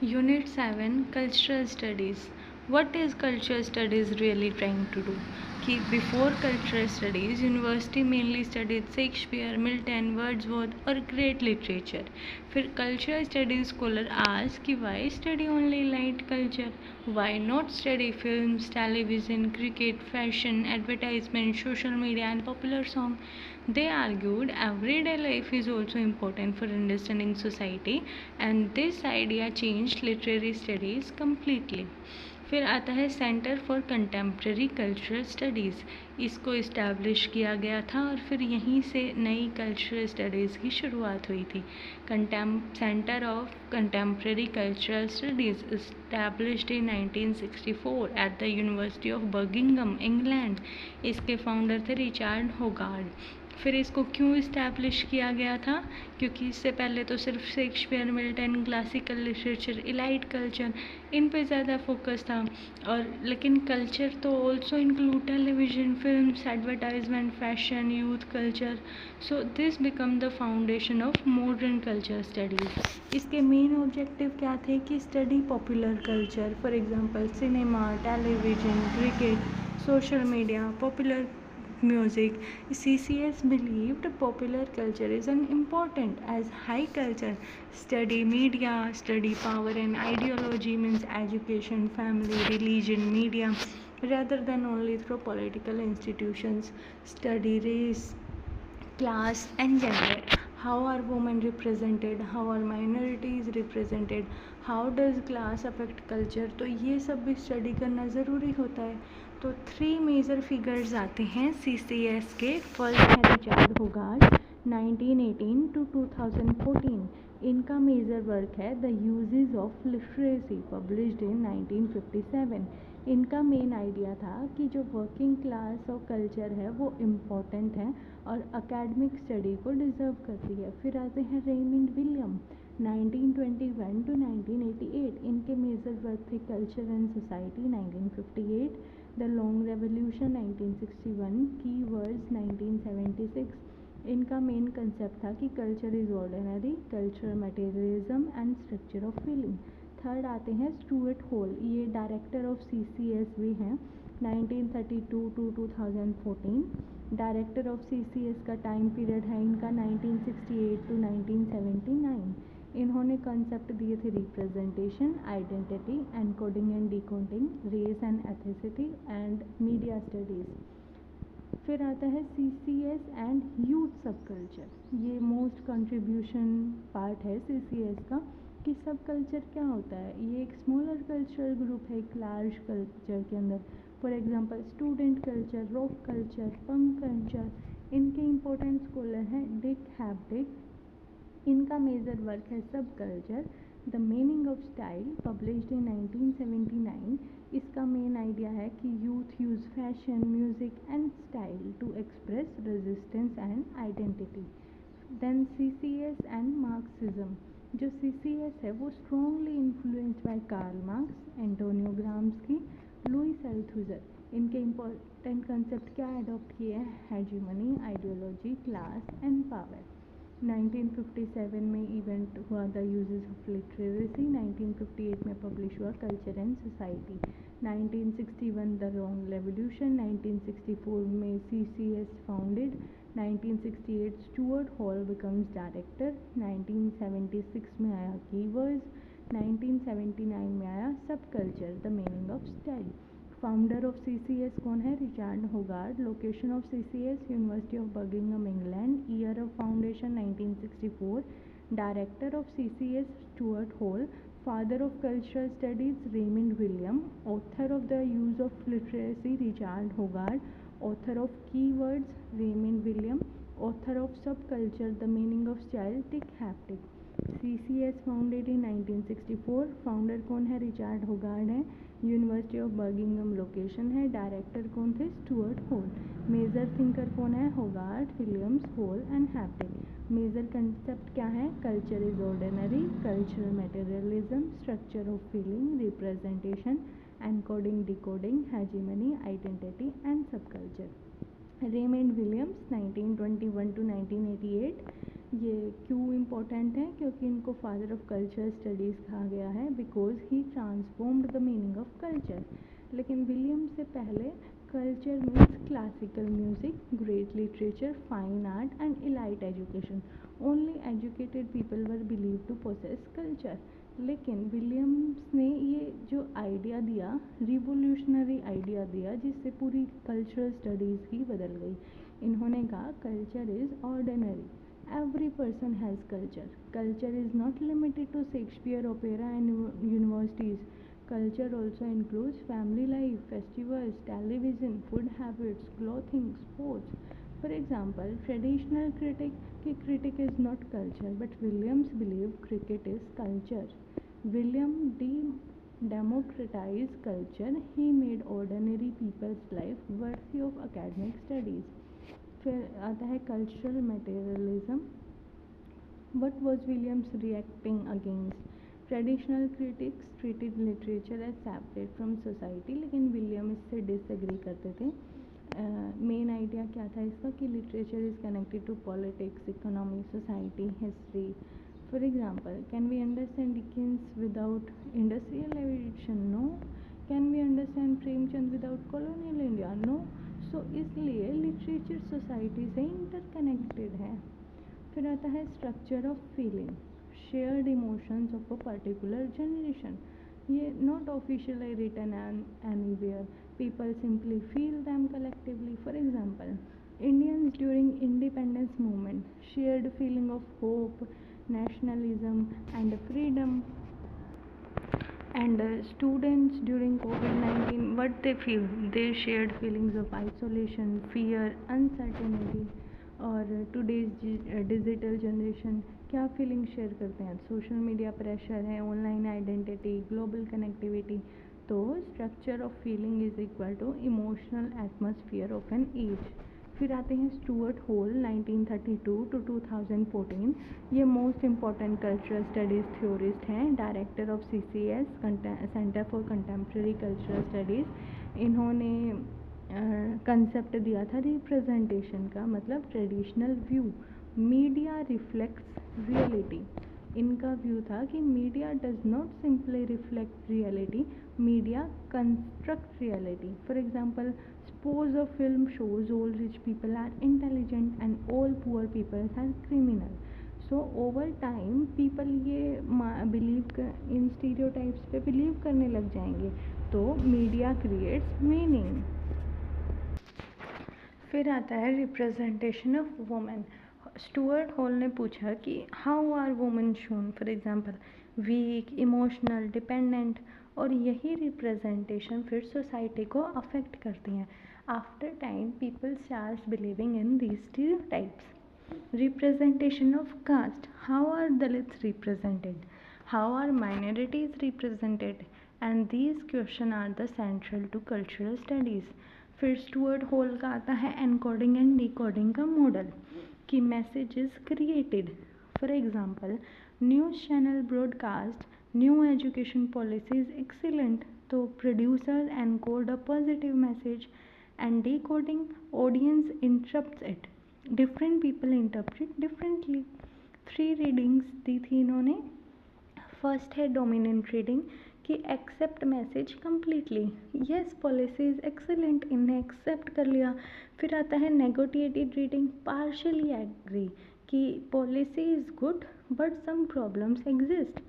Unit 7 Cultural Studies. What is cultural studies really trying to do? कि before cultural studies, university mainly studied Shakespeare, Milton, Wordsworth और great literature. फिर cultural studies scholar asked कि why study only light culture? Why not study films, television, cricket, fashion, advertisement, social media and popular song? They argued everyday life is also important for understanding society and this idea changed literary studies completely. फिर आता है centre for contemporary cultural studies. इसको establish किया गया था और फिर यहीं से नई कल्चरल स्टडीज़ की शुरुआत हुई थी। Centre of contemporary cultural studies established in 1964 at the university of Birmingham England. इसके फाउंडर थे रिचर्ड होगार्ड। फिर इसको क्यों इस्टेब्लिश किया गया था? क्योंकि इससे पहले तो सिर्फ Shakespeare, Milton, classical literature, elite culture in पे ज़्यादा फोकस था और लेकिन कल्चर तो also include television, films, advertisement, fashion, youth culture. So this become the foundation of modern culture studies. इसके मेन ऑब्जेक्टिव क्या थे कि study popular culture, for example cinema, television, cricket, social media, popular music. CCS believed popular culture is an important as high culture study media, study power and ideology means education, family, religion, media rather than only through political institutions. Study race, class and gender. How are women represented? How are minorities represented? How does class affect culture? तो ये सब भी study करना ज़रूरी होता है। तो 3 major figures आते हैं CCS के। फर्स्ट है रिचर्ड होगार्ड 1918 to 2014। इनका मेजर वर्क है the uses of literacy published in 1957। इनका मेन आइडिया था कि जो वर्किंग क्लास और कल्चर है वो इम्पॉर्टेंट है और एकेडमिक स्टडी को डिज़र्व करती है। फिर आते हैं रेमंड विलियम 1921 to 1988। इनके मेजर वर्क थे culture and society 1958, the long revolution 1961, keywords 1976। इनका मेन कंसेप्ट था कि culture is ordinary, culture materialism and structure of feeling. Third आते हैं स्टुअर्ट हॉल, ये डायरेक्टर ऑफ CCS भी हैं 1932 to 2014। डायरेक्टर ऑफ CCS का टाइम पीरियड है इनका 1968 to 1979। इन्होंने कंसेप्ट दिए थे representation, identity, encoding and decoding, race and ethnicity and media studies. फिर आता है CCS एंड यूथ सब कल्चर। ये मोस्ट कंट्रीब्यूशन पार्ट है CCS का कि सब कल्चर क्या होता है। ये एक स्मॉलर कल्चरल ग्रुप है एक लार्ज कल्चर के अंदर। For example student culture, rock culture, punk culture. इनके इम्पोर्टेंट स्कॉलर हैं डिक हैप्टिक। इनका मेजर वर्क है subculture the meaning of style published in 1979। इसका मेन आइडिया है कि youth use fashion, music and style to express resistance and identity. Then CCS and Marxism. जो CCS है वो strongly influenced by Karl Marx, Antonio Gramsci, Louis Althusser. इनके important concept क्या adopt किए हैं? Hegemony, ideology, class and power. 1957 में event हुआ the uses of literacy. 1958 में पब्लिश हुआ culture and society. 1961 the long revolution. 1964 में CCS founded. 1968 Stuart Hall becomes director. 1976 में आया कीवर्ड्स। 1979 में आया subculture the meaning of style. Founder of CCS कौन है? Richard Hoggart. Location of CCS university of Birmingham England. Year of foundation 1964। Director of CCS Stuart Hall. Father of cultural studies Raymond William. Author of the use of literacy Richard Hoggard. Author of keywords Raymond William. Author of subculture the meaning of style Dick Hebdige. CCS founded in 1964। Founder कौन है? Richard Hoggart है। University of Birmingham location है। Director कौन थे? Stuart Hall. Major thinker कौन है? Hoggart, Williams, Hall and Hebdige. Major concept क्या है? Culture is ordinary, cultural materialism, structure of feeling, representation, encoding, decoding, hegemony, identity and subculture. Raymond Williams 1921 to 1988। ये क्यों important है? क्योंकि इनको father of culture studies कहा गया है, because he transformed the meaning of culture. लेकिन William से पहले culture means classical music, great literature, fine art and elite education. Only educated people were believe to possess culture. लेकिन Williams ने ये जो आइडिया दिया, रिवोल्यूशनरी आइडिया दिया, जिससे पूरी कल्चरल स्टडीज़ ही बदल गई। इन्होंने कहा culture is ordinary, every person has culture. Culture is not limited to Shakespeare, opera and universities. Culture also includes family life, festivals, television, food habits, clothing, sports. For example, traditional critic is not culture, but Williams believed cricket is culture. William democratized culture. He made ordinary people's life worthy of academic studies. फिर आता है cultural materialism. What was Williams reacting against? Traditional critics treated literature as separate from society, लेकिन William इससे disagree करते थे। Main idea क्या था इसका कि literature is connected to politics, economy, society, history. For example, can we understand Dickens without industrial revolution? No. Can we understand Premchand without colonial India? No. So इसलिए literature society से interconnected है। फिर आता है structure of feeling, shared emotions of a particular generation. ये not officially written anywhere, people simply feel them collectively. For example, Indians during independence movement shared feeling of hope, nationalism and freedom. And students during COVID-19, what they feel? They shared feelings of isolation, fear, uncertainty. और today's digital generation क्या feeling share करते हैं? Social media pressure है, online identity, global connectivity. तो structure of feeling is equal to emotional atmosphere of an age. फिर आते हैं Stuart Hall 1932 to 2014। ये most important cultural studies theorist हैं, director of CCS centre for contemporary cultural studies. इन्होंने concept दिया था representation का, मतलब traditional view, media reflects reality. इनका व्यू था कि media does not simply reflect reality, media construct reality. For example, suppose a film shows all rich people are intelligent and all poor people are criminal. So over time people ये believe in stereotypes पे believe करने लग जाएंगे। तो media creates meaning. फिर आता है representation of women. Stuart Hall ने पूछा कि how are women shown? For example, weak, emotional, dependent. और यही रिप्रेजेंटेशन फिर सोसाइटी को अफेक्ट करती हैं। After time people start believing in these stereotypes. Representation of caste, how are Dalits represented? How are minorities represented? And these question are the central to cultural studies. फिर Stuart Hall का आता है encoding and decoding का model, कि message is created. For example, news channel broadcast new education policy is excellent, तो producer encode a positive message. And decoding, audience interprets it, different people interpret differently. 3 readings दी थी इन्होंने। First है dominant reading, कि accept message completely, yes policy is excellent, इन्हें accept कर लिया। फिर आता है नेगोटिएटेड रीडिंग, पार्शली एग्री, कि policy is good but some problems exist.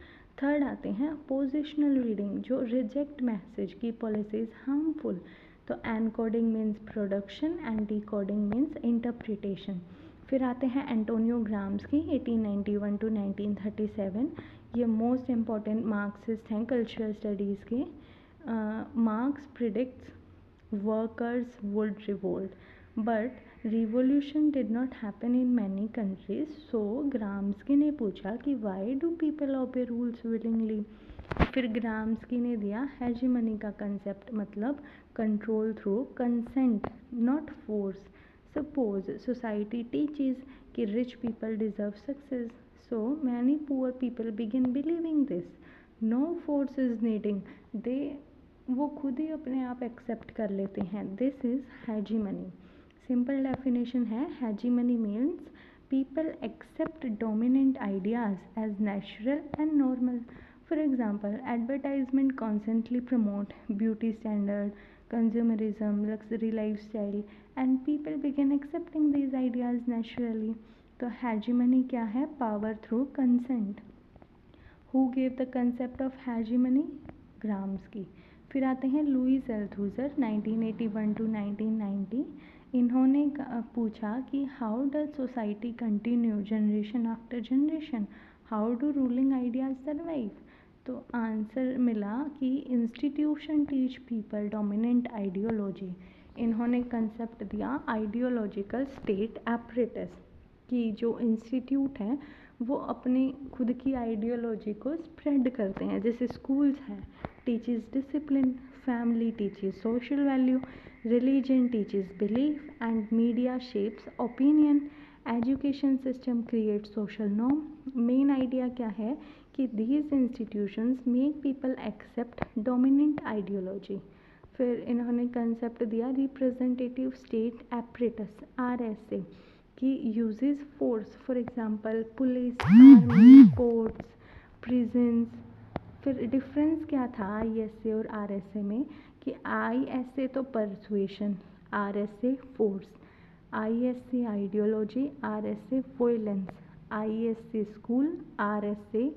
Third आते हैं पोजिशनल रीडिंग, जो रिजेक्ट मैसेज की पॉलिसी इज़ हार्मफुल। तो encoding means production and decoding means interpretation. फिर आते हैं एंटोनियो ग्राम्स्की 1891 टू 1937। ये मोस्ट इम्पॉर्टेंट मार्क्सिस्ट हैं कल्चरल स्टडीज़ के। Marx predicts workers would revolt, but revolution did not happen in many countries. So Gramsci ने पूछा कि why do people obey rules willingly. फिर ग्राम्स्की ने दिया हेजीमनी का कंसेप्ट, मतलब control through consent not force. Suppose society teaches कि rich people deserve success, so many poor people begin believing this, no force is needing, वो खुद ही अपने आप एक्सेप्ट कर लेते हैं। This is hegemony. Simple definition है, hegemony means People accept dominant ideas as natural and normal. For example, advertisement constantly promote beauty standard, consumerism, luxury lifestyle, and people begin accepting these ideas naturally. तो hegemony क्या है? Power through consent. Who gave the concept of hegemony? ग्राम्सकी. फिर आते हैं Lewis एल्थुजर 1981 to 1990. इन्होंने पूछा कि how does society continue generation after generation, how do ruling ideas survive. तो आंसर मिला कि institution teach people dominant ideology. इन्होंने कंसेप्ट दिया आइडियोलॉजिकल स्टेट एपरेटस, कि जो इंस्टीट्यूट हैं वो अपनी खुद की आइडियोलॉजी को स्प्रेड करते हैं. जैसे स्कूल्स हैं, teaches discipline, family teaches social value, religion teaches belief, and media shapes opinion. Education system create social norm. Main idea क्या है कि these institutions make people accept dominant ideology. फिर इन्होंने कंसेप्ट दिया रिप्रेजेंटेटिव स्टेट एपरेटस RSA, कि uses force, for example police, army, courts, prisons. फिर difference क्या था ISA और RSA में, कि ISA तो persuasion, RSA force. ISA ideology, RSA violence. ISA school, RSA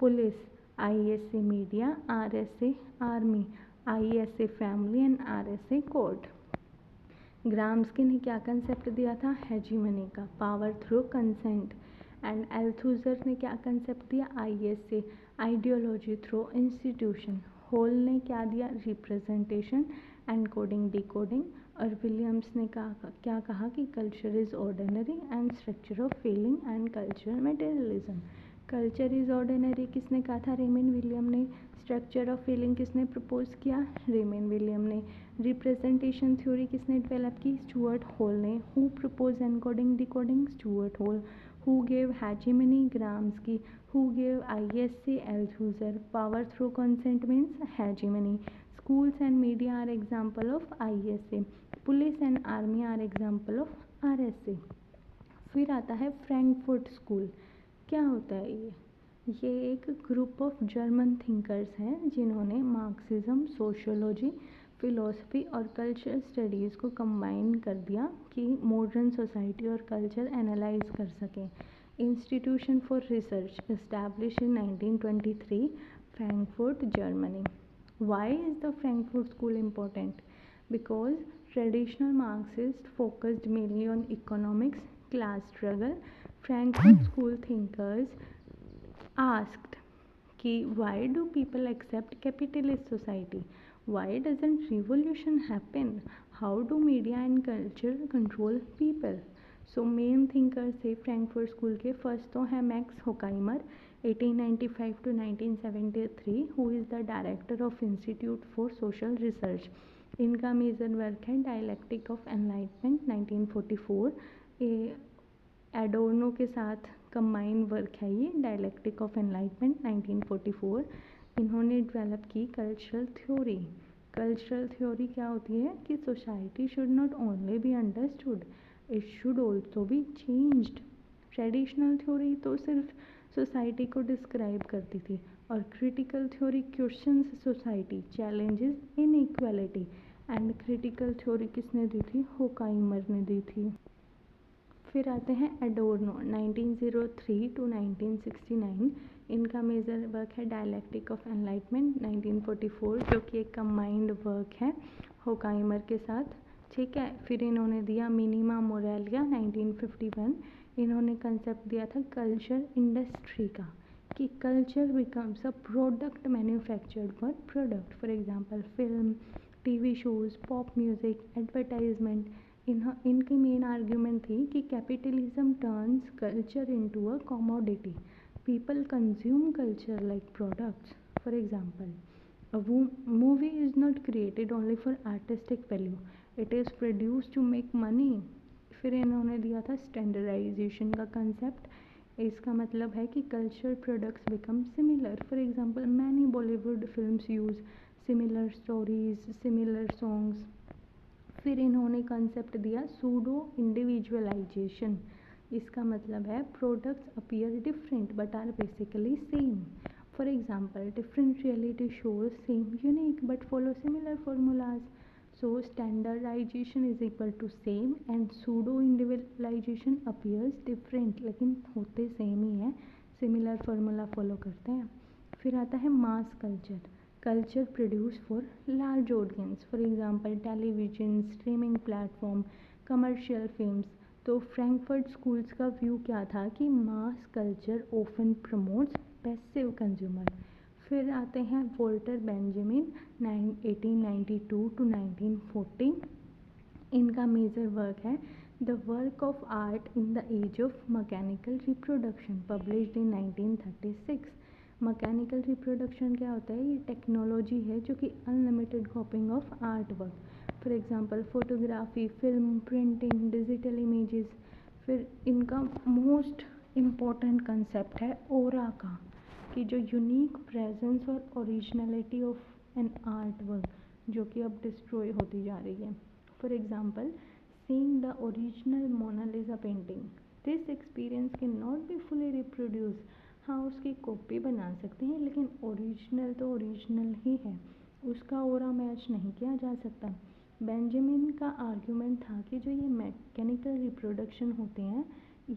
police. ISA media, RSA army. ISA family and RSA court. Gramsci ने क्या concept दिया था? हेजीमनी का, power through consent. And Althusser ने क्या कंसेप्ट दिया? ISA ideology through institution. Hall ने क्या दिया? Representation, encoding decoding. और विलियम्स ने क्या कहा कि culture is ordinary and structure of feeling and culture materialism. Culture is ordinary किसने कहा था? रेमन विलियम ने. स्ट्रक्चर ऑफ फीलिंग किसने प्रपोज किया? रेमन विलियम ने. रिप्रेजेंटेशन थ्योरी किसने डेवलप की? स्टुअर्ट हॉल ने. Who propose encoding decoding? Stuart Hall. Who gave hegemony? Gramsci. Who gave ISA? Althusser. Power through consent means hegemony. Schools and media are example of ISA. Police and army are example of RSA. फिर आता है Frankfurt school. क्या होता है ये? ये एक group of German thinkers हैं जिन्होंने मार्क्सिज्म, सोशियोलॉजी, फिलोसफी और कल्चर स्टडीज़ को कंबाइन कर दिया कि मॉडर्न सोसाइटी और कल्चर एनालाइज कर सकें. Institution for research establish in 1923, Frankfurt, Germany. Why is the Frankfurt School important? Because traditional Marxists focused mainly on economics, class struggle. Frankfurt School thinkers asked कि why do people accept capitalist society? Why doesn't revolution happen? How do media and culture control people? So main thinkers थे Frankfurt school के. First तो है max होकाइमर 1895 to 1973, who is the director of Institute for Social Research. इनका major work है dialectic of enlightenment 1944. एडोर्नो के साथ combine work है ये डायलैक्टिक ऑफ एनलाइटमेंट 1944. इन्होंने डेवलप की कल्चरल थ्योरी. कल्चरल थ्योरी क्या होती है कि society should not only be understood, it should also be changed. Traditional theory तो सिर्फ सोसाइटी को डिस्क्राइब करती थी, और critical theory questions society, challenges inequality. And critical theory किसने दी थी? होकाइमर ने दी थी. फिर आते हैं एडोर्नो 1903 to 1969. इनका मेजर वर्क है डायलैक्टिक ऑफ एनलाइटमेंट 1944, जो कि एक कंबाइंड वर्क है होकाइमर के साथ. ठीक है. फिर इन्होंने दिया मिनिमा मोरालिया 1951. इन्होंने कंसेप्ट दिया था कल्चर इंडस्ट्री का, कि culture becomes a product manufactured for product. For example film, TV shows, pop music, advertisement. इनकी मेन आर्ग्यूमेंट थी कि capitalism turns culture into a commodity. People consume culture like products. For example a movie is not created only for artistic value, it is produced to make money. फिर इन्होंने दिया था standardisation का concept. इसका मतलब है कि culture products become similar. For example many Bollywood films use similar stories, similar songs. फिर इन्होंने कंसेप्ट दिया सूडो इंडिविजुअलाइजेशन, इसका मतलब है products appear different but are basically same. For example, different reality shows seem unique but follow similar formulas. So, standardization is equal to same and pseudo individualization appears different लेकिन होते same ही हैं, similar formula follow करते हैं. फिर आता है mass culture. Culture produce for large audience. For example television, streaming platform, commercial films. तो Frankfurt schools का व्यू क्या था कि mass culture often promotes passive consumer. फिर आते हैं वॉल्टर बेंजामिन 1892 टू 1940. इनका मेजर वर्क है the work of art in the age of mechanical reproduction, published in 1936. Mechanical reproduction क्या होता है? ये टेक्नोलॉजी है जो कि unlimited copying of art work. For example photography, film, printing, digital images. फिर इनका मोस्ट इम्पॉर्टेंट कंसेप्ट है ओरा का, कि जो यूनिक प्रेजेंस और originality of an art work जो कि अब डिस्ट्रॉय होती जा रही है. For example seeing the original Mona Lisa painting, this experience can not be fully reproduce. हाँ, उसकी कॉपी बना सकते हैं लेकिन ओरिजिनल तो ओरिजिनल ही है, उसका ओरा मैच नहीं किया जा सकता. बेंजामिन का आर्ग्यूमेंट था कि जो ये मैकेनिकल रिप्रोडक्शन होते हैं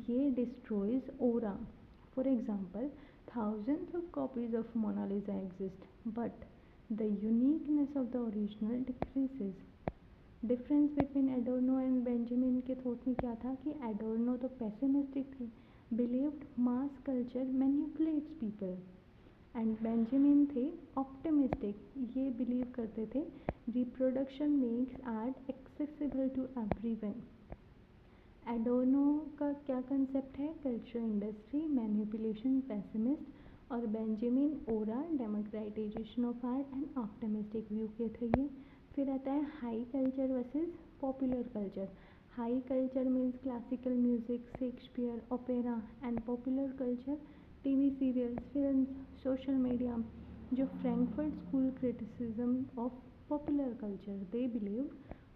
ये destroys aura. For example thousands of copies of Mona Lisa exist, but the uniqueness of the original decreases. Difference between Adorno and Benjamin के थॉट में क्या था कि एडोर्नो तो पेसिमिस्टिक थे, believed mass culture manipulates people, and Benjamin थे optimistic, ये believe करते थे reproduction makes art accessible to everyone. Adorno का क्या कंसेप्ट है? Culture industry, manipulation, pessimist. और Benjamin aura, democratisation of art and optimistic view के थे ये. फिर आता है high culture versus popular culture. High culture means classical music, Shakespeare, opera. And popular culture TV serials, films, social media. जो Frankfurt school criticism of popular culture, they believe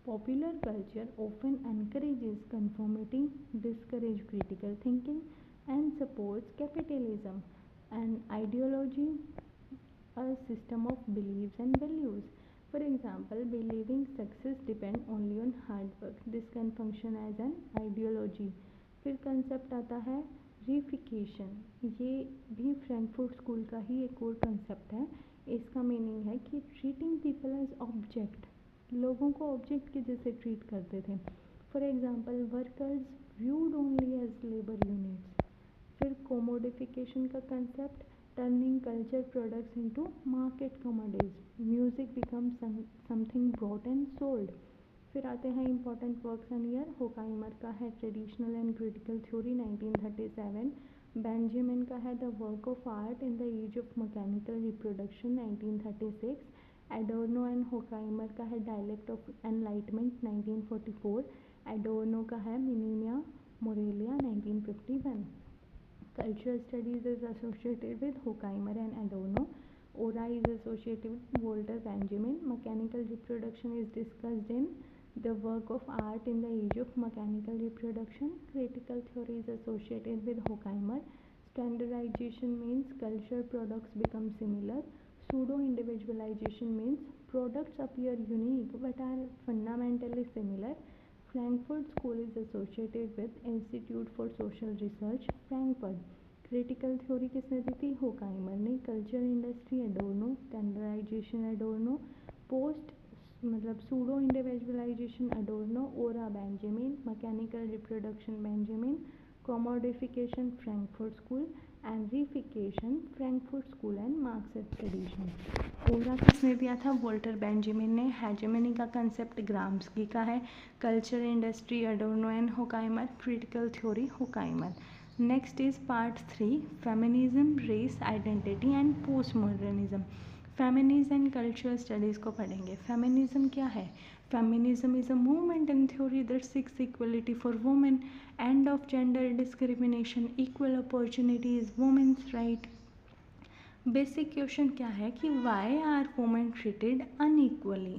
popular culture often encourages conformity, discourages critical thinking, and supports capitalism. And ideology, a system of beliefs and values. For example, believing success depends only on hard work. This can function as an ideology. फिर concept आता है रीफिकेशन. ये भी Frankfurt school का ही एक और concept है. इसका मीनिंग है कि ट्रीटिंग पीपल एज ऑब्जेक्ट, लोगों को ऑब्जेक्ट के जैसे ट्रीट करते थे. For example workers viewed only as labour units. फिर कोमोडिफिकेशन का concept, turning culture products into market commodities. Music becomes something brought and sold. फिर आते हैं important works and year. Horkheimer का है traditional and critical theory 1937. Benjamin का है the work of art in the age of mechanical reproduction 1936. Adorno and Horkheimer का है dialect of enlightenment 1944. Adorno का है मिनिमिया Morelia 1951. Cultural studies is associated with Horkheimer and Adorno. Ora is associated with Walter Benjamin. Mechanical reproduction is discussed in the work of art in the age of mechanical reproduction. Critical theory is associated with Horkheimer. Standardization means cultural products become similar. Pseudo-individualization means products appear unique but are fundamentally similar. Frankfurt School is associated with Institute for Social Research, Frankfurt. Critical theory किसने दी थी? Horkheimer ने. Culture industry Adorno, standardisation Adorno, post मतलब pseudo individualisation Adorno, aura Benjamin, mechanical reproduction Benjamin, commodification Frankfurt school, and reification Frankfurt school and Marxist tradition. Aura किसने दिया था? Walter Benjamin ने. Hegemony का कंसेप्ट ग्राम्स्की का है. Culture industry Adorno and Horkheimer. Critical theory Horkheimer. Next is part 3, feminism, race identity and post modernism. Feminism and cultural studies को पढ़ेंगे. Feminism क्या है? Feminism is a movement in theory that seeks equality for women, end of gender discrimination, equal opportunities, women's right. Basic question क्या है कि why are women treated unequally?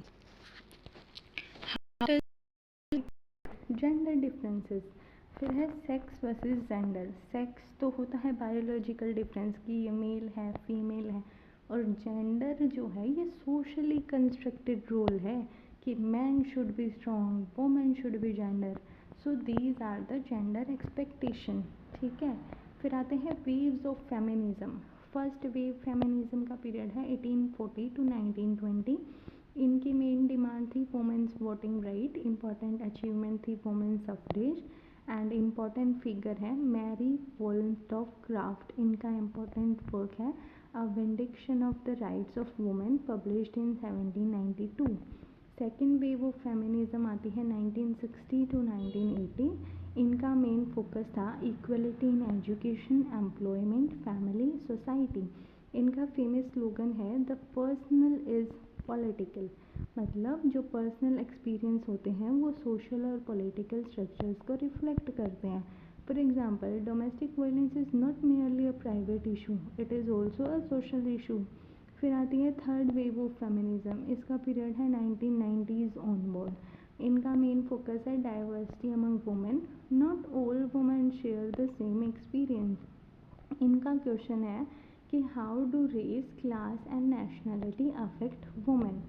Gender differences. फिर है sex versus gender. Sex तो होता है biological difference कि ये मेल है फीमेल है, और जेंडर जो है ये सोशली कंस्ट्रक्टेड रोल है कि man should be strong, women should be gender. So these are the gender expectation. ठीक है, फिर आते हैं waves of feminism. First wave feminism का पीरियड है 1840 टू 1920। इनकी मेन डिमांड थी women's voting right, important achievement थी women suffrage, and important figure है मैरी वोllstonecraft। इनका इम्पॉर्टेंट वर्क है a vindication of the rights of women, published in 1792। Second wave of feminism आती है 1960 to 1980। इनका main focus था equality in education, employment, family, society. इनका famous slogan है the personal is political, मतलब जो पर्सनल एक्सपीरियंस होते हैं वो सोशल और पॉलिटिकल स्ट्रक्चर्स को रिफ्लेक्ट करते हैं। For example, domestic violence is not merely a private issue, it is also a social issue. फिर आती है थर्ड वेव ऑफ फेमिनिज्म। इसका पीरियड है 1990s ऑनवर्ड। इनका मेन फोकस है diversity among women, not all women share the same experience. इनका question है कि how do race, class and nationality affect women.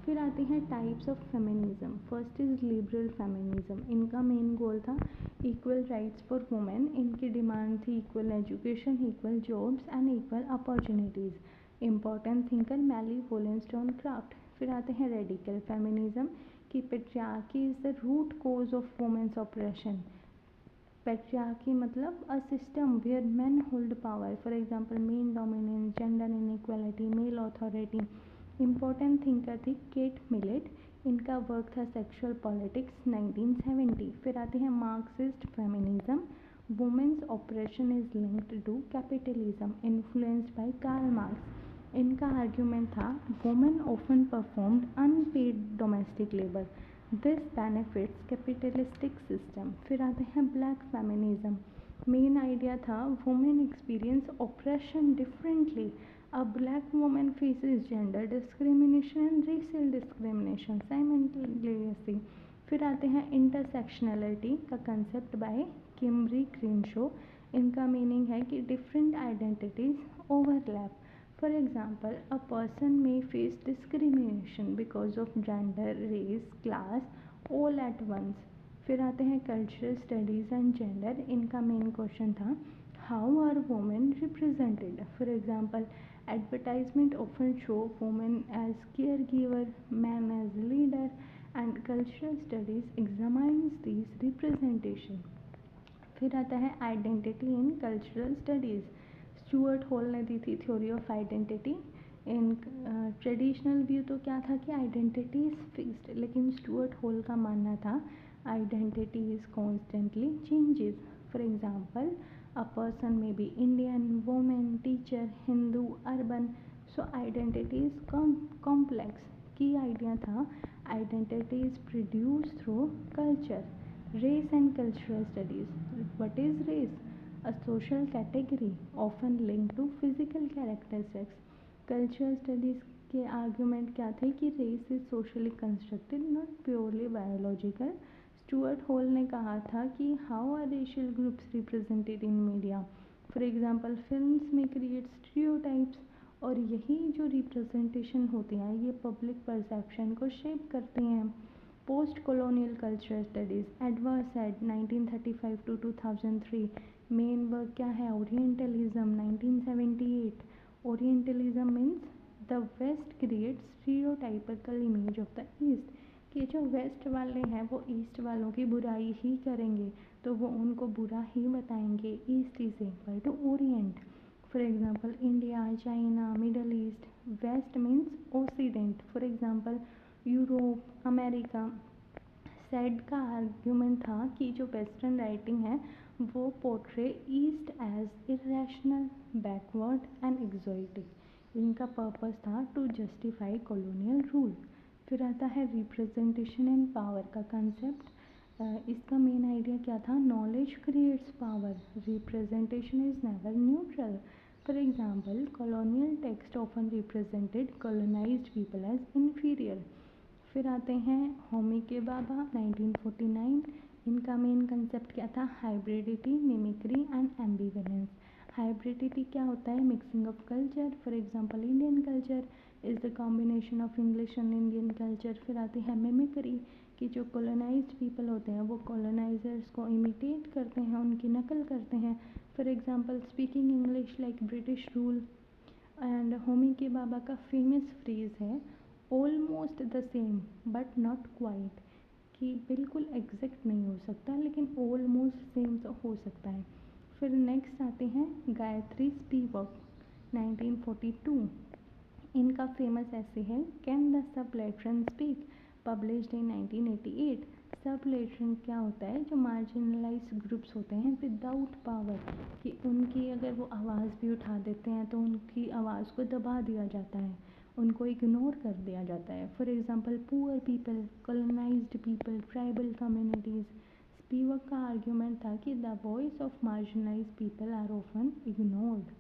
फिर आती हैं types of feminism. First is liberal feminism. इनका मेन गोल था इक्वल राइट्स फॉर वुमेन। इनकी demand थी equal education, equal jobs and equal opportunities. Important thinker Mary Wollstonecraft. फिर आते हैं रेडिकल फेमिनिज्म कि patriarchy is the root cause of women's oppression. Patriarchy मतलब a system where men hold power, for example men dominance, gender inequality, male authority. Important thinker थी Kate Millett. इनका work था sexual politics 1970। फिर आते हैं Marxist feminism. Women's oppression is linked to capitalism, influenced by Karl Marx. इनका argument था women often performed unpaid domestic labour, this benefits capitalistic system. फिर आते हैं ब्लैक फेमिनिज्म। मेन आइडिया था women experience oppression differently, a black women faces gender discrimination and racial discrimination simultaneously. फिर आते हैं intersectionality का कंसेप्ट बाय किम्बरी क्रिनशो। इनका meaning है कि different identities overlap. For example, a person may face discrimination because of gender, race, class, all at once. फिर आते हैं कल्चरल स्टडीज़ एंड जेंडर। इनका मेन क्वेश्चन था how are women represented. For example, advertisement often show women as care giver, man as leader, and cultural studies examines this representation. फिर आता है identity in cultural studies. Stuart Hall ने दी थी theory of identity. In traditional view तो क्या था कि आइडेंटिटी इज़ फिक्स्ड, लेकिन स्टुअर्ट हॉल का मानना था identity is constantly changes. For example, a person may be Indian, women, teacher, Hindu, urban. So identity is complex. की आइडिया था identity is produce through culture. Race and cultural studies. What is race? A social category often linked to physical characteristics. Cultural studies के argument क्या थे कि race is socially constructed, not purely biological. Stuart Hall ने कहा था कि how are racial groups represented in media. For example, films में create stereotypes, और यही जो रिप्रेजेंटेशन होती हैं ये पब्लिक परसेप्शन को शेप करती हैं। Post colonial cultural studies. Edward Said 1935 to 2003। Main work क्या है? Orientalism 1978। Orientalism means the west creates stereotypical image of the east, कि जो वेस्ट वाले हैं वो ईस्ट वालों की बुराई ही करेंगे, तो वो उनको बुरा ही बताएंगे। East is equal to orient. For example, India, China, middle east. West means occident, for example Europe, America. Said का आर्ग्यूमेंट था कि जो वेस्टर्न राइटिंग है वो portray east as irrational, backward and exotic. इनका पर्पस था टू जस्टिफाई कॉलोनियल रूल। फिर आता है रिप्रेजेंटेशन एंड पावर का कंसेप्ट। इसका मेन आइडिया क्या था? Knowledge creates power, representation is never neutral. For example, colonial text often represented colonised people as inferior. फिर आते हैं होमी के बाबा 1949। इनका मेन कंसेप्ट क्या था? Hybridity, mimicry and ambivalence. Hybridity क्या होता है? Mixing of culture. For example Indian culture is the combination of English and Indian culture. फिर आती है मिमिक्री कि जो कॉलोनाइज्ड पीपल होते हैं वो कॉलोनाइजर्स को इमिटेट करते हैं, उनकी नकल करते हैं। For example speaking English like British rule. And Homi के बाबा का फेमस फ्रेज है almost the same but not quite, कि बिल्कुल एग्जैक्ट नहीं हो सकता लेकिन ऑलमोस्ट सेम तो हो सकता है। फिर नेक्स्ट आते हैं गायत्री स्पिवक 1942। इनका फेमस ऐसे है can the subaltern speak, published in 1988। Subaltern क्या होता है? जो मार्जिनलाइज ग्रुप्स होते हैं विदाउट पावर, कि उनकी अगर वो आवाज़ भी उठा देते हैं तो उनकी आवाज़ को दबा दिया जाता है, उनको इग्नोर कर दिया जाता है। For example poor people, colonised people, tribal communities. Spivak का आर्ग्यूमेंट था कि the voice of marginalise people are often ignored.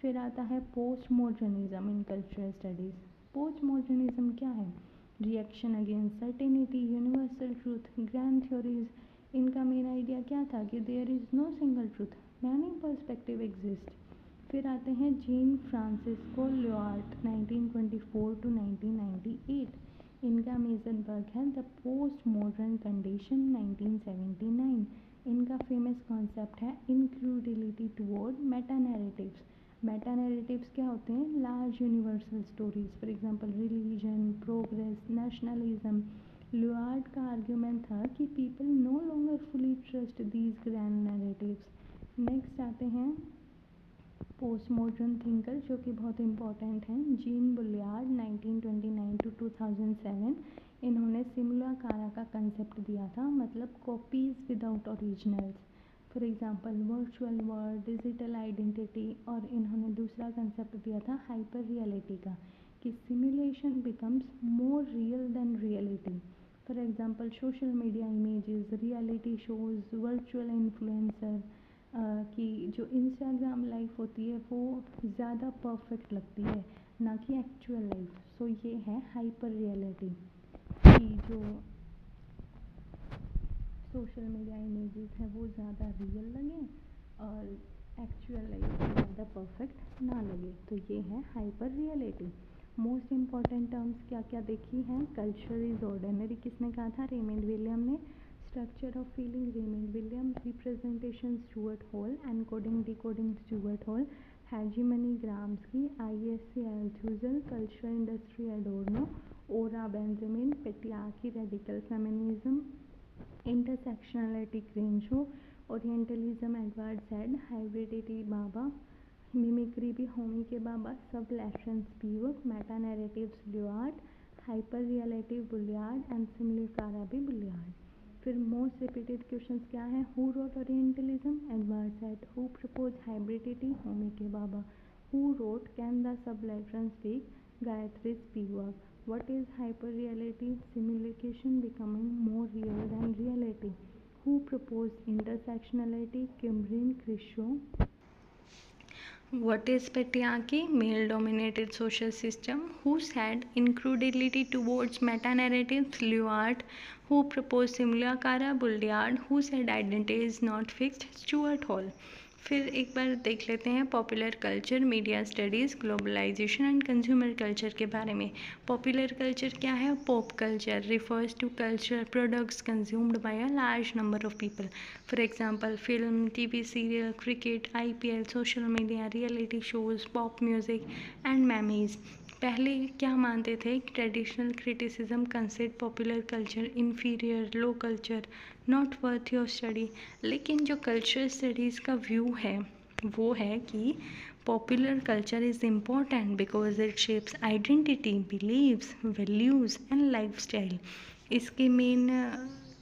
फिर आता है post modernism in cultural studies. Post modernism क्या है? Reaction against certainty, universal truth, grand theories. इनका main idea क्या था? कि there is no single truth, many perspective exist. फिर आते हैं जीन फ्रांसिस्को ल्यूआर्ट 1924 to 1998। इनका मेजर वर्क है द पोस्ट मॉडर्न कंडीशन 1979। इनका फेमस कॉन्सेप्ट है incredulity toward meta narratives. Meta narratives क्या होते हैं? Large universal stories, for example religion, progress, nationalism. Lyotard का आर्ग्यूमेंट था कि people no longer fully trust these grand narratives. Next आते हैं पोस्ट मॉडर्न थिंकर जो कि बहुत इंपॉर्टेंट हैं, जीन बुलियार्ड 1929 to 2007। इन्होंने सिमुला कारा का कंसेप्ट दिया था, मतलब copies without originals. For example virtual world, digital identity. और इन्होंने दूसरा कंसेप्ट दिया था हाइपर रियलिटी का, कि simulation becomes more real than reality. For example social media images, reality shows, virtual influencer, कि जो इंस्टाग्राम लाइफ होती है वो ज़्यादा परफेक्ट लगती है ना कि एक्चुअल लाइफ। सो ये है हाइपर रियलिटी, कि जो सोशल मीडिया इमेजेस हैं वो ज़्यादा रियल लगे और एक्चुअल लाइफ ज़्यादा परफेक्ट ना लगे। तो ये है hyper reality. Most important terms क्या क्या देखी हैं? कल्चर इज ऑर्डिनरी किसने कहा था? रेमंड विलियम ने। Structure of feeling Raymond William. Representation Stuart Hall. Encoding decoding Stuart Hall. Hegemony Gramsci. ISC Althusser. Cultural industry Adorno. Aura Benjamin. Patriarchy radical feminism. Intersectionality Crenshaw. Orientalism Edward Said. Hybridity Bhabha. Mimicry भी होमी के Bhabha. Subaltern Spivak. Meta narratives Lyotard. Hyper reality Baudrillard and simulacra भी Baudrillard. फिर most repeated questions क्या है? Who wrote orientalism? Edward Said. Who propose hybridity? Homi के Bhabha. Who wrote can the subaltern speak? Gayatri Spivak. What is hyperreality? Simulation becoming more real than reality. Who proposed intersectionality? Kimbrine Crenshaw. What is patriarchy? Male-dominated social system. Who said incredulity towards meta-narratives? Lewart. Who proposed simula cara? Bullard. Who said identity is not fixed? Stuart Hall. फिर एक बार देख लेते हैं popular culture, media studies, globalisation and consumer culture के बारे में। Popular culture क्या है? Pop culture refers to culture products consumed by a large number of people. For example film, TV serial, cricket, IPL, social media, reality shows, pop music and memes. पहले क्या मानते थे? Traditional criticism consider popular culture inferior, low culture, not worth your study. लेकिन जो culture studies का view है वो है कि popular culture is important because it shapes identity, beliefs, values and lifestyle. इसके मेन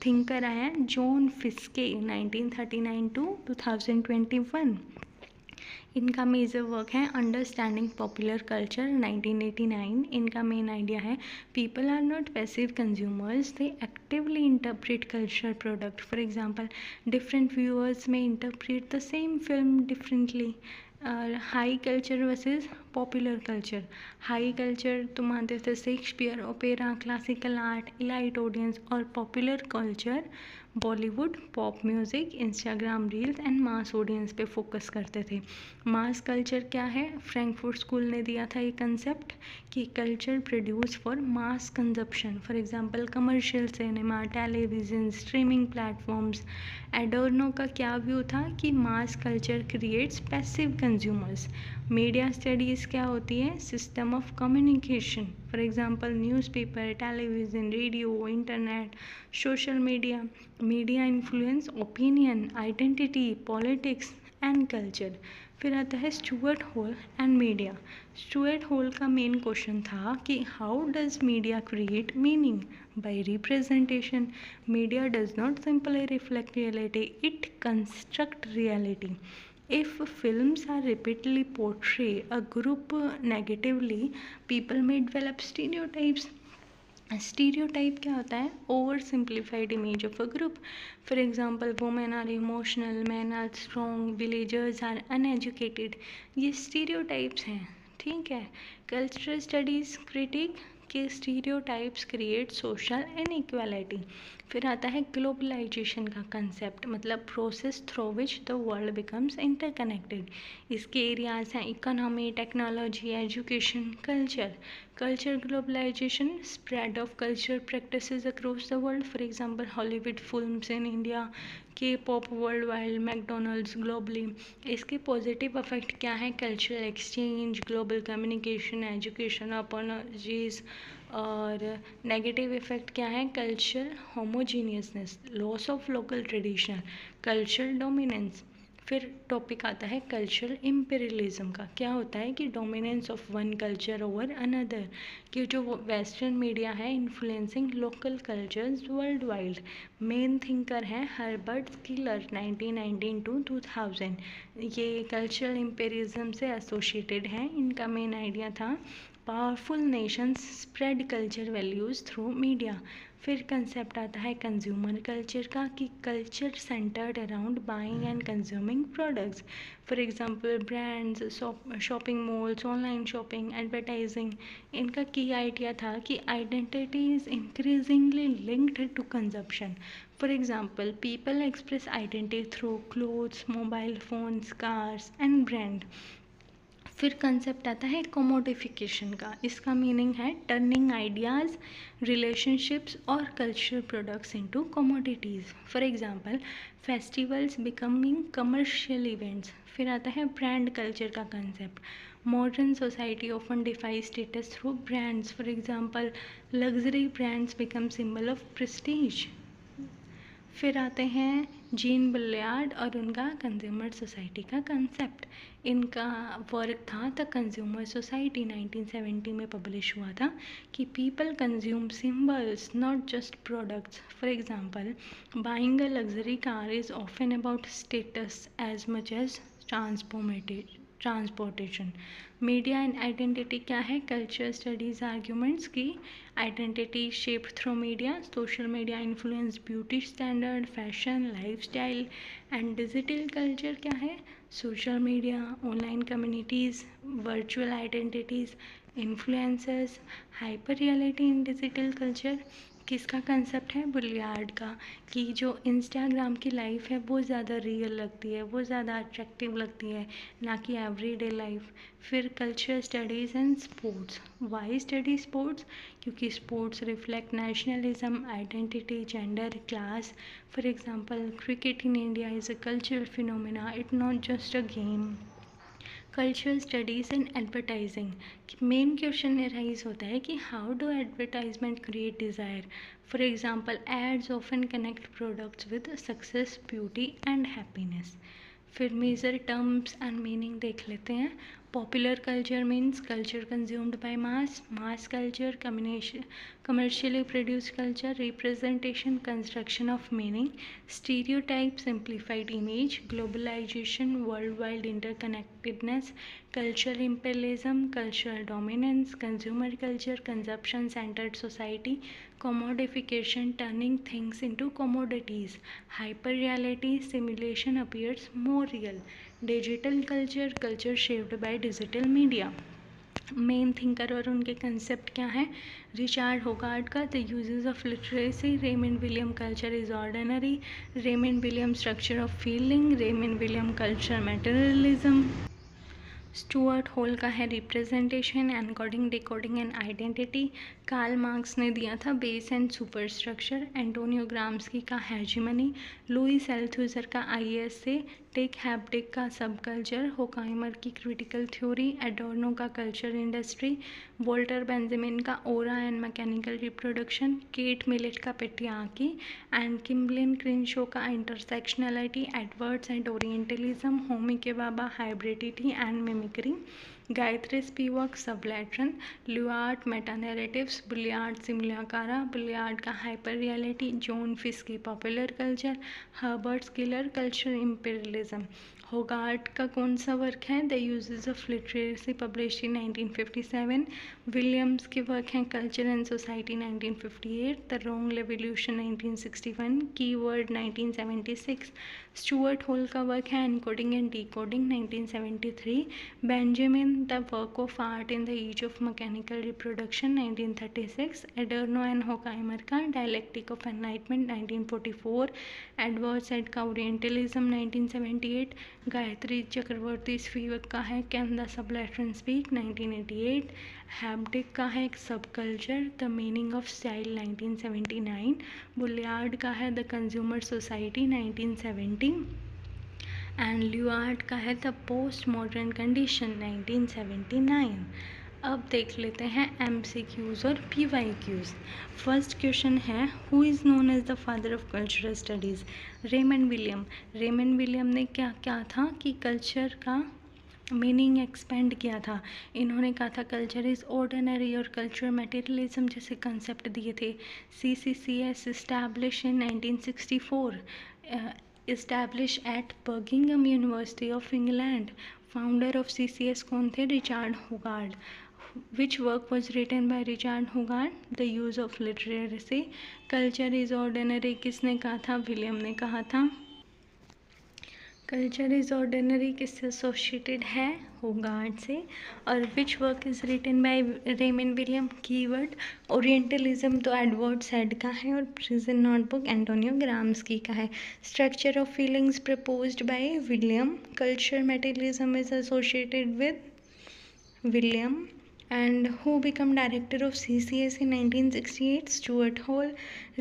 थिंकर हैं जॉन फिस्के 1939 to 2021। इनका मेजर वर्क है अंडरस्टैंडिंग पॉपुलर कल्चर 1989। इनका मेन आइडिया है people are not passive consumers, they actively interpret culture product. For example different viewers may interpret the same film differently. High culture versus popular culture. High culture तो मानते थे Shakespeare, opera, classical art, elite audience. और popular culture Bollywood, pop music, Instagram reels and mass audience पे focus करते थे। मास culture क्या है? Frankfurt school ने दिया था ये कंसेप्ट कि culture produce for mass consumption, for example commercial cinema, television, streaming platforms. Adorno का क्या व्यू था कि mass culture creates passive consumers. Media studies क्या होती है? System of communication, for example newspaper, television, radio, internet, social media. Media influence opinion, identity, politics and culture. फिर आता है Stuart Hall and media. Stuart Hall का main question था कि how does media create meaning? Bye representation. Media does not simply reflect reality, it construct reality. If films are repeatedly portray a group negatively, people may develop stereotypes. Stereotype क्या होता है? Over simplified image of a group. For example women are emotional, man are strong, villagers are uneducated. ये stereotypes हैं, ठीक है. Cultural studies critique के stereotypes create social inequality. फिर आता है ग्लोबलाइजेशन का कंसेप्ट, मतलब process through which the world becomes interconnected. इसके एरियाज हैं economy, technology, education, culture. Culture globalisation, spread of culture practices across the world. For example Hollywood films in India, K pop world wide, McDonald's globally. इसके positive effect क्या है? Cultural exchange, global communication, education opportunities. और negative effect क्या है? Culture homogeneousness, loss of local tradition, cultural dominance. फिर topic आता है cultural imperialism का. क्या होता है कि dominance of one culture over another, कि जो वेस्टर्न मीडिया है influencing local cultures world wide. Main thinker हैं हर्बर्ट स्किलर 1919 to 2000. ये कल्चरल इम्पेरियलिज्म से एसोसिएटेड हैं. इनका मेन आइडिया था powerful nations spread culture values through media. फिर कंसेप्ट आता है कंज्यूमर कल्चर का, कि culture centred around buying and consuming products. For example brands, shopping malls, online shopping, advertising. इनका की आइडिया था कि identity is increasingly linked to consumption. For example people express identity through clothes, mobile phones, cars and brand. फिर concept आता है commodification का. इसका meaning है turning ideas, relationships और cultural products into commodities. For example festivals becoming commercial events. फिर आता है ब्रांड कल्चर का concept. Modern society often define status through brands. For example luxury brands become symbol of Prestige. फिर आते हैं gene बलियार्ड और उनका कंज्यूमर सोसाइटी का कंसेप्ट. इनका वर्क था द कंज्यूमर सोसाइटी, 1970 में पब्लिश हुआ था, कि people consume symbols not just products. For example buying a luxury car is often about status as much as transportation. Media and identity क्या है? Culture studies arguments की identity shape through media. Social media influence beauty standard, fashion, lifestyle. And digital culture क्या है? Social media, online communities, virtual identities, influencers, hyper reality in digital culture. किसका कंसेप्ट है? Baudrillard का, कि जो इंस्टाग्राम की लाइफ है वो ज़्यादा रियल लगती है, वो ज़्यादा अट्रैक्टिव लगती है, ना कि एवरीडे लाइफ. फिर culture studies and sports. Why study sports? क्योंकि sports reflect nationalism, identity, gender, class. For example cricket in India is a cultural phenomena, it not just a game. Cultural studies and advertising. Main question rise होता है कि how do advertisement create desire. For example ads often connect products with success, beauty and happiness. फिर major terms and meaning देख लेते हैं. Popular culture means culture consumed by mass. Mass culture commercially produced culture. Representation, construction of meaning. Stereotype, simplified image. Globalization, worldwide interconnectedness. Cultural imperialism, cultural dominance. Consumer culture, consumption centered society. Commodification, turning things into commodities. Hyper reality, simulation appears more real. Digital culture, culture shaped by digital media. Main thinker और उनके concept क्या हैं? Richard Hoggart का the uses of literacy, Raymond William culture is ordinary, Raymond William structure of feeling, Raymond William culture materialism. Stuart Hall का है representation, encoding decoding and identity. Karl Marx ने दिया था base and super structure. Antonio Gramsci का hegemony. Louis Althusser का ISA. Take haptic का सब culture. होकाइमर की क्रिटिकल थ्योरी। एडोर्नो का कल्चर इंडस्ट्री। वोल्टर बेंजामिन का aura and mechanical reproduction. Kate Millett का पेट्रियार्की एंड किम्बलिन क्रिंशो का intersectionality, Edwards and orientalism. Homi के Bhabha hybridity and mimicry. Gayatri Spivak subaltern. Lyotard meta narratives. Baudrillard simulacra. Baudrillard का hyper reality. John Fiske की popular culture. Herbert Schiller culture imperialism. Hoggart का कौन सा work है? The uses of literacy published in 1957। Williams के work हैं culture and society 1958, the wrong revolution 1961, keyword 1976। Stuart Hall का work है encoding and decoding 1973। Benjamin the work of art in the age of mechanical reproduction 1936। Adorno and Horkheimer का dialectic of enlightenment 1944। एडवर्ड said का orientalism 1978। Gayatri Chakravorty Spivak का है can the subaltern speak 1988। Hebdige का है subculture the meaning of style 1979। Baudrillard का है the consumer society 1970 and Lyotard का है द पोस्ट मॉडर्न कंडीशन 1979। अब देख लेते हैं MCQs और PYQs। फर्स्ट क्वेश्चन है who is known as the father of cultural studies? Raymond William. Raymond William ने क्या क्या था कि कल्चर का मीनिंग एक्सपेंड किया था। इन्होंने कहा था कल्चर इज़ ऑर्डिनरी और कल्चर मटेरियलिज्म जैसे कंसेप्ट दिए थे। CCCS establish in 1964, establish at Birmingham university of England. Founder of CCS कौन थे? Richard Hoggart. Which work was written by Richard Hogarth? The use of literacy. Culture is ordinary किसने कहा था? William ने कहा था। कल्चर इज ऑर्डिनरी किससे associated है? होगार्ट से। और which work is written by Raymond William? Keyword orientalism तो एडवर्ड सेड का है और प्रिजन नोटबुक एंटोनियो ग्राम्स्की का है। Structure of feelings proposed by William. Culture materialism is associated with William. And who became director of CCS in 1968? Stuart Hall.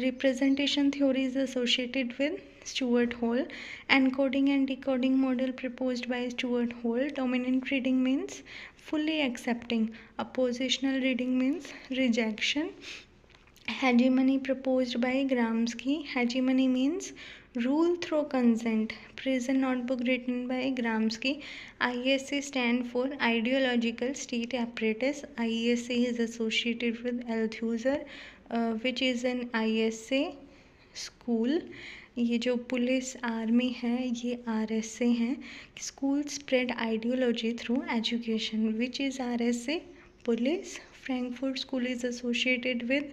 Representation theory is associated with Stuart Hall. Encoding and decoding model proposed by Stuart Hall. Dominant reading means fully accepting. Oppositional reading means rejection. Hegemony proposed by Gramsci. Hegemony means rule through consent. Prison notebook written by Gramsci. ISA stand for ideological state apparatus. ISA is associated with Althusser, which is an ISA school. ये जो police army है ये RSA है। School spread ideology through education, which is RSA? Police. Frankfurt School is associated with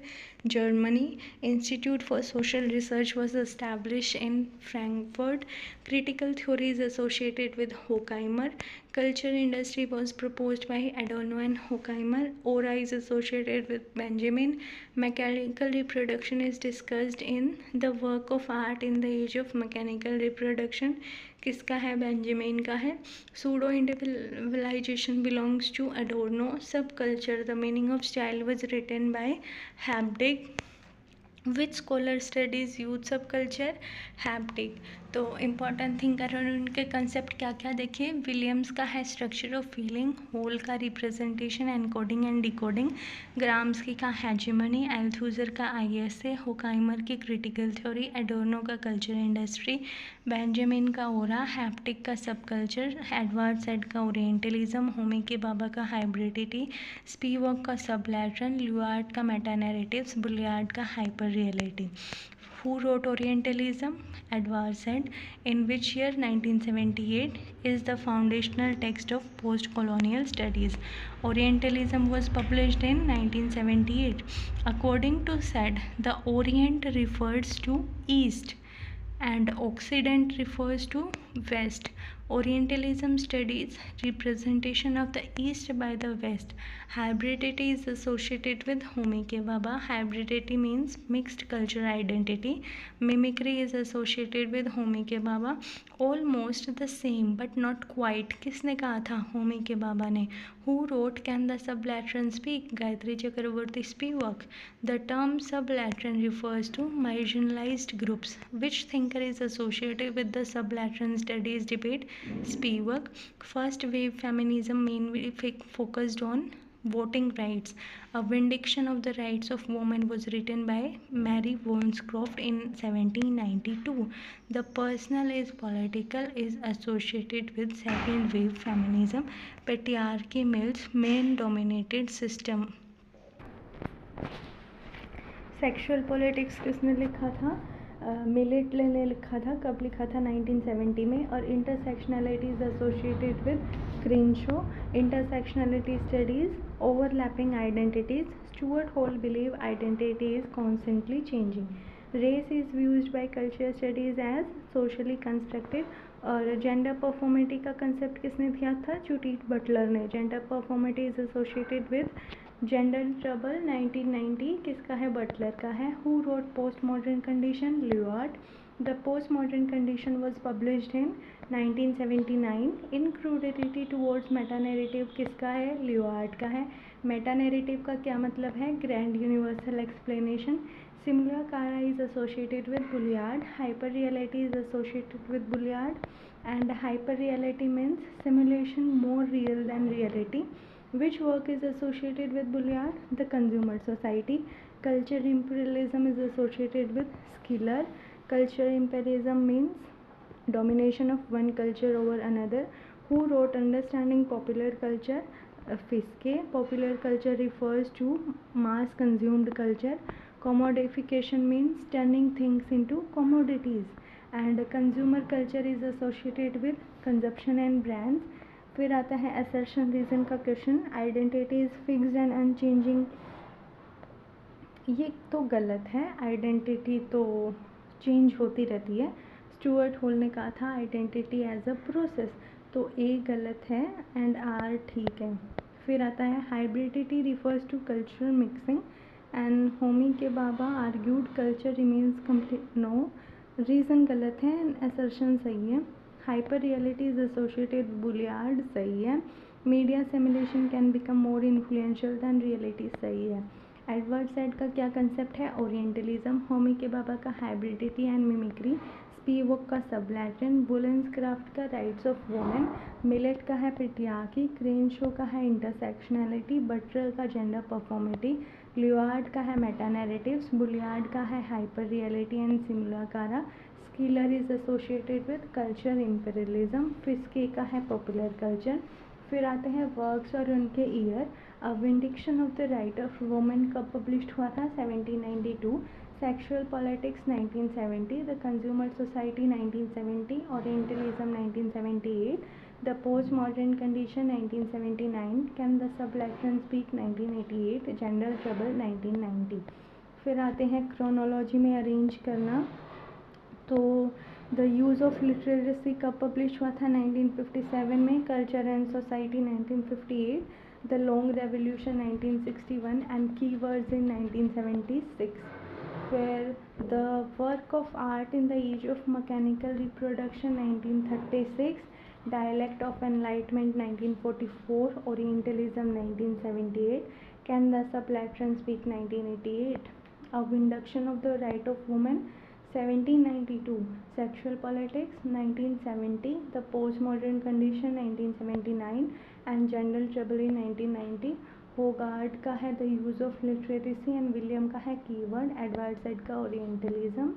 Germany. Institute for Social Research was established in Frankfurt. Critical theory is associated with Horkheimer. Culture industry was proposed by Adorno and Horkheimer. Aura is associated with Benjamin. Mechanical reproduction is discussed in the work of art in the age of mechanical reproduction. किसका है? Benjamin का है। Pseudo individualisation belongs to Adorno. Subculture the meaning of style was written by Hebdige. Which scholar studies youth सब culture? Hebdige. तो important thinker और उनके concept क्या क्या देखें? विलियम्स का है स्ट्रक्चर ऑफ फीलिंग। होल का representation encoding and decoding. Gramsci का हेजिमनी। एल्थुजर का ISA। होकाइमर की क्रिटिकल थ्योरी। एडोर्नो का कल्चर इंडस्ट्री। बेंजामिन का ओरा। हैप्टिक का सब कल्चर। एडवर्ड सेड का ओरिएंटलिज्म। होमी के बाबा का हाइब्रिडिटी। स्पिवक का सबलैट्रन। ल्यूआर्ट का मेटा नैरेटिव्स। बुलियार्ड का hyper reality. Who wrote Orientalism? Edward Said. In which year? 1978 is the foundational text of post-colonial studies. Orientalism was published in 1978. According to Said, the Orient refers to East and Occident refers to West. Orientalism studies representation of the East by the West. Hybridity is associated with Homi ke Baba. Hybridity means mixed cultural identity. Mimicry is associated with Homi ke Baba. Almost the same but not quite. किसने कहा था? होमी के बाबा ने. Who wrote Can the Subaltern Speak? Gayatri Chakravorty Spivak. The term subaltern refers to marginalized groups. Which thinker is associated with the subaltern studies debate? Spivak. First wave feminism mainly focused on voting rights. A Vindication of the Rights of Women was written by Mary Wollstonecraft in 1792. The personal is political is associated with second wave feminism. Patriarchy mills men dominated system. Sexual politics किसने लिखा था? Millet ने लिखा था. कब लिखा था? 1970 में. और intersectionality is associated with Crenshaw. Intersectionality studies overlapping identities. Stuart Hall believe identity is constantly changing. Race is used by cultural studies as socially constructed. और जेंडर परफॉर्मेटिव का कंसेप्ट किसने दिया था? जूडिथ बटलर ने. Gender performative is associated with gender trouble 1990 किसका है? Butler का है. Who wrote post modern condition? Lyotard. The post modern condition was published in 1979. Incredulity towards Meta narrative किसका है? ल्यूआर्ट का है. मेटा नैरेटिव का क्या मतलब है? Grand universal explanation. सिमुलर is associated with Boolean. Hyper reality is associated with Boolean. And hyper reality means simulation more real than reality. Which work is associated with Boolean? The Consumer Society. Culture imperialism is associated with Schiller. Culture imperialism means domination of one culture over another. Who wrote Understanding Popular Culture? Fiske. Popular culture refers to mass consumed culture. Commodification means turning things into commodities. And consumer culture is associated with consumption and brands. फिर आता है assertion reason का question. Identity is fixed and unchanging. ये तो गलत है. Identity तो change होती रहती है. स्टुअर्ट हॉल ने कहा था आइडेंटिटी एज अ प्रोसेस. तो ए गलत है एंड आर ठीक है. फिर आता है hybridity refers to cultural mixing. And Homi के Bhabha argued culture remains complete. No. Reason गलत है एंड असर्शन सही है. Hyper reality is associated Baudrillard सही है. Media simulation can become more influential than reality सही है. एडवर्ड सेड का क्या कंसेप्ट है? ओरिएंटलिज्म. होमी के बाबा का हाइब्रिडिटी एंड मिमिक्री. स्पीवक का सबलैटिन. वुलेंसक्राफ्ट का राइट्स ऑफ वुमेन. मिलेट का है पेट्रियार्की. क्रेनशो का है इंटरसेक्शनैलिटी. बटलर का जेंडर परफॉर्मेटिव. ल्यूआर्ड का है मेटा नैरेटिव्स. बुलियार्ड का है hyper reality and सिमुलर. Scalar is associated with culture imperialism. Fiske का है पॉपुलर कल्चर. फिर आते हैं वर्क्स और उनके year. A vindication of the right of women कब पब्लिश्ड हुआ था? 1792. Sexual politics 1970. The consumer society 1970. Orientalism 1978. The post modern condition 1979. Can the subaltern speak 1988. Gender trouble 1990. फिर आते हैं क्रोनोलॉजी में अरेंज करना. तो द यूज़ ऑफ लिटरेसी कब पब्लिश हुआ था? 1957 में. Culture and society 1958. The long revolution 1961 and keywords in 1976. फिर the work of art in the age of mechanical reproduction 1936. Dialect of enlightenment 1944. Orientalism 1978. Can the subaltern speak 1988. A vindication of the right of women 1792. Sexual politics 1970. The postmodern condition 1979 and general trouble in 1990. Hoggard का है the uses of literacy and William का है keyword. Edward said का orientalism.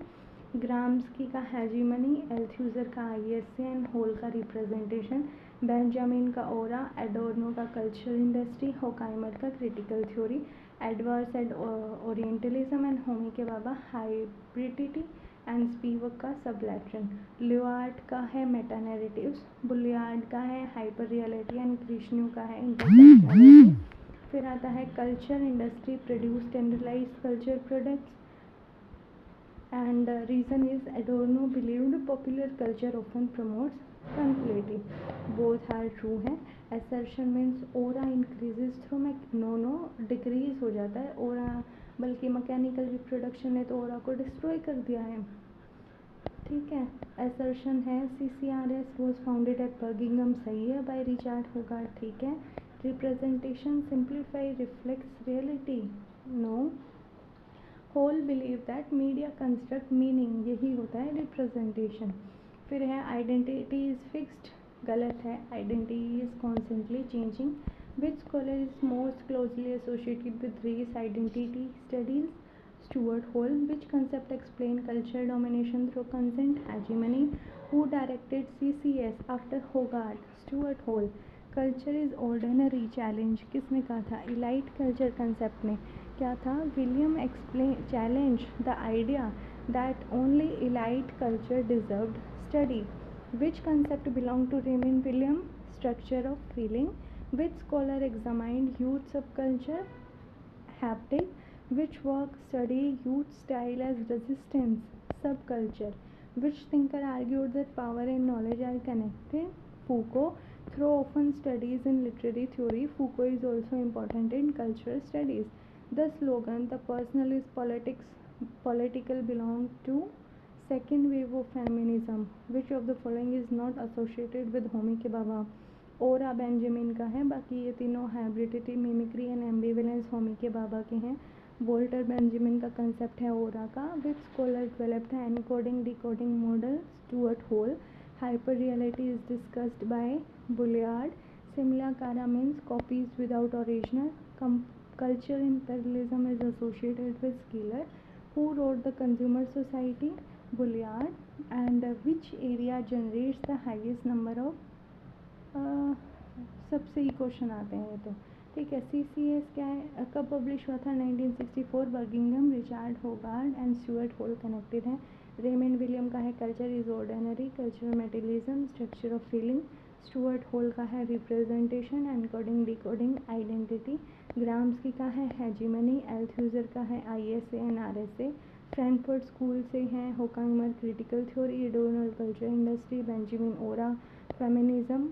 ग्राम्सकी का hegemony. एल्थ्यूजर का ISC and whole का representation. Benjamin का ओरा. एडोर्नो का कल्चरल इंडस्ट्री. होकाइमर का critical theory. Edward said orientalism and Homi के बाबा हाइब्रिडिटी एंड स्पीवक का सबलैटरन. ल्यूआर्ट का है मेटा नैरेटिव्स. बुलियार्ड का है हाइपर रियलिटी एंड कृष्णु का है इंटरसेक्शनैलिटी. फिर आता है culture industry produce standardised culture products and reason is Adorno believed popular culture often promotes Completely. Both are true हैं. Assertion means aura increases through no decrease हो जाता है aura, बल्कि मैकेनिकल रिप्रोडक्शन ने तो aura को डिस्ट्रॉय कर दिया है. ठीक है. assertion है CCRS was founded at Birmingham, सही है, by Richard Hogarth. ठीक है. representation simplify reflects reality. No. whole believe that media construct meaning, यही होता है representation. फिर है identity is fixed, गलत है. identity is constantly changing. which scholar is most closely associated with race identity studies? Stuart Hall. which concept explain culture domination through consent? hegemony. who directed CCS after Hogarth? Stuart Hall. Culture is ordinary challenge, किसने कहा था? Elite culture concept में क्या था? William explain challenge the idea that only elite culture deserved study. Which concept belong to Raymond William? Structure of feeling. Which scholar examined youth सब culture? Hebdige. Which work study youth style as resistance? Sub culture. Which thinker argued that power and knowledge are connected? Foucault. Though often studies in literary theory, Foucault is also important in cultural studies. The slogan "The personal is political" belongs to second wave of feminism. Which of the following is not associated with Homi के बाबा? ओरा Benjamin का है, बाकी ये तीनों hybridity, mimicry and ambivalence Homi के बाबा के हैं. Walter Benjamin का कंसेप्ट है ओरा का. Which scholar developed the encoding decoding model? Stuart Hall. Hyperreality is discussed by Bullard. Simula cara means copies without original. Culture imperialism is associated with Skeeler. Who wrote the Consumer Society? Bullard. And which area generates the highest number of सबसे ही question आते हैं ये तो. ठीक है. CCS क्या है? कब पब्लिश हुआ था? 1964. Birmingham. Richard Hoggart and Stuart Hall connected हैं. रेमंड विलियम का है culture is ordinary, cultural materialism, structure of feeling. Stuart Hall का है representation, encoding decoding, identity. Gramsci का है हेजिमनी. एल्थ्यूजर का है ISA and RSA. Frankfurt school से हैं होकांगमर क्रिटिकल थ्योरी, एडोनल culture industry, Benjamin aura feminism.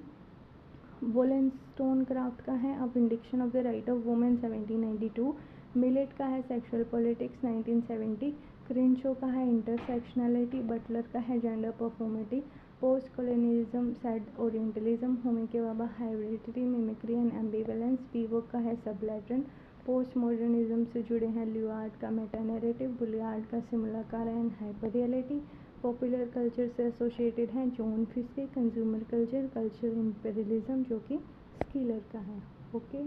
Wollstonecraft का है a vindication of the right of women 1792. Millett का है सेक्सुअल पॉलिटिक्स 1970. क्रिंशो का है इंटरसेक्शनलिटी. बटलर का है gender performative. Post colonialism sad orientalism. Homi के Bhabha hybridity, mimicry and ambivalence. पीवोक का है सबलैटरन. पोस्ट मॉडर्निज्म से जुड़े हैं ल्यूआर्ट का मेटा नैरेटिव, बुलियार्ड का simulacra and hyper reality. Popular culture से एसोसिएटेड हैं John Fiske. Consumer culture, culture imperialism जो कि स्कीलर का है. ओके.